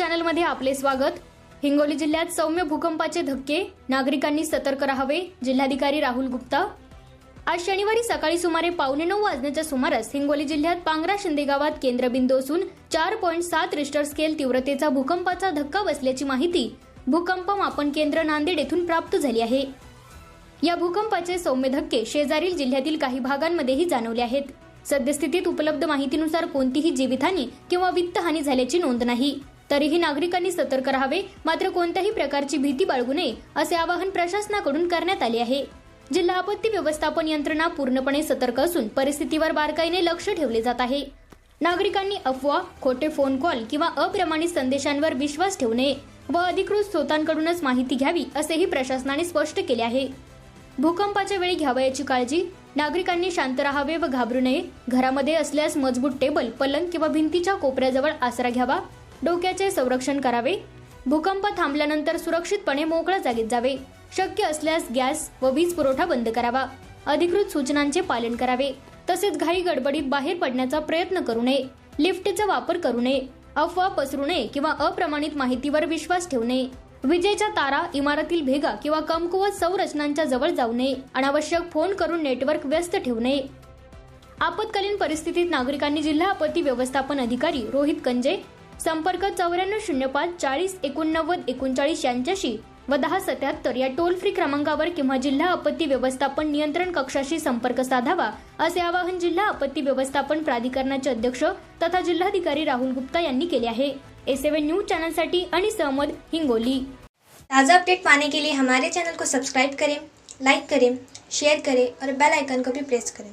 चॅनलमध्ये आपले स्वागत। हिंगोली जिल्ह्यात सौम्य भूकंपाचे धक्के, नागरिकांनी सतर्क राहावे। जिल्हाधिकारी राहुल गुप्ता। आज शनिवारी सकाळी सुमारे 8:45 वाजण्याच्या सुमारास हिंगोली जिल्ह्यात पांगरा शिंदे गावात केंद्रबिंदू असून 4.7 रिश्टर स्केल तीव्रतेचा भूकंपाचा धक्का बसल्याची माहिती भूकंप मापन केंद्र नांदेड येथून प्राप्त झाली आहे। या भूकंपाचे सौम्य धक्के शेजारील जिल्ह्यातील काही भागांमध्येही जाणवले आहेत। सद्यस्थितीत उपलब्ध माहितीनुसार कोणतीही जीवितहानी किंवा वित्तहानी झाल्याची नोंद नाही। तरीही नागरिकांनी सतर्क राहावे, मात्र कोणत्याही प्रकारची भीती बाळगू नये असे आवाहन प्रशासनाकडून करण्यात आले आहे। जिल्हा आपत्ती व्यवस्थापन यंत्रणा पूर्णपणे सतर्क असून परिस्थितीवर बारकाईने लक्ष ठेवले जात आहे। नागरिकांनी अफवा, खोटे फोन कॉल किंवा अप्रमाणित संदेशांवर विश्वास ठेवू नये व अधिकृत स्रोतांकडूनच माहिती घ्यावी असेही प्रशासनाने स्पष्ट केले आहे। भूकंपाच्या वेळी घ्यावयाची काळजी, नागरिकांनी शांत राहावे व घाबरू नये। घरामध्ये असल्यास मजबूत टेबल, पलंग किंवा भिंतीच्या कोपऱ्याजवळ आसरा घ्यावा। डोक्याचे संरक्षण करावे। भूकंप थांबल्यानंतर सुरक्षितपणे मोकळ्या जागेत जावे। शक्य असल्यास गॅस व वीज पुरवठा बंद करावा। अधिकृत सूचनांचे पालन करावे। तसेच घाई गडबडीत बाहेर पडण्याचा प्रयत्न करू नये। लिफ्टचा वापर करू नये। अफवा पसरू नये किंवा अप्रमाणित माहितीवर विश्वास ठेवू नये। विजेच्या तारा, इमारतील भेगा किंवा कमकुवत संरचनांच्या जवळ जाऊ नये। अनावश्यक फोन करून नेटवर्क व्यस्त ठेवू नये। आपत्कालीन परिस्थितीत नागरिकांनी जिल्हा आपत्ती व्यवस्थापन अधिकारी रोहित कंजे, संपर्क 9405 40 89 39 यांच्याशी व 1077 या टोल फ्री क्रमांकावर किंवा जिल्हा आपत्ती व्यवस्थापन नियंत्रण कक्षाशी संपर्क साधावा असे आवाहन जिल्हा आपत्ती व्यवस्थापन प्राधिकरणाचे अध्यक्ष तथा जिल्हाधिकारी राहुल गुप्ता यांनी केले आहे। A7 न्यूज चैनल साठी अनीस अहमद, हिंगोली। ताज़ा अपडेट पाने के लिए हमारे चैनल को सब्सक्राइब करें, लाइक करें, शेयर करें और बेल आइकन को भी प्रेस करें।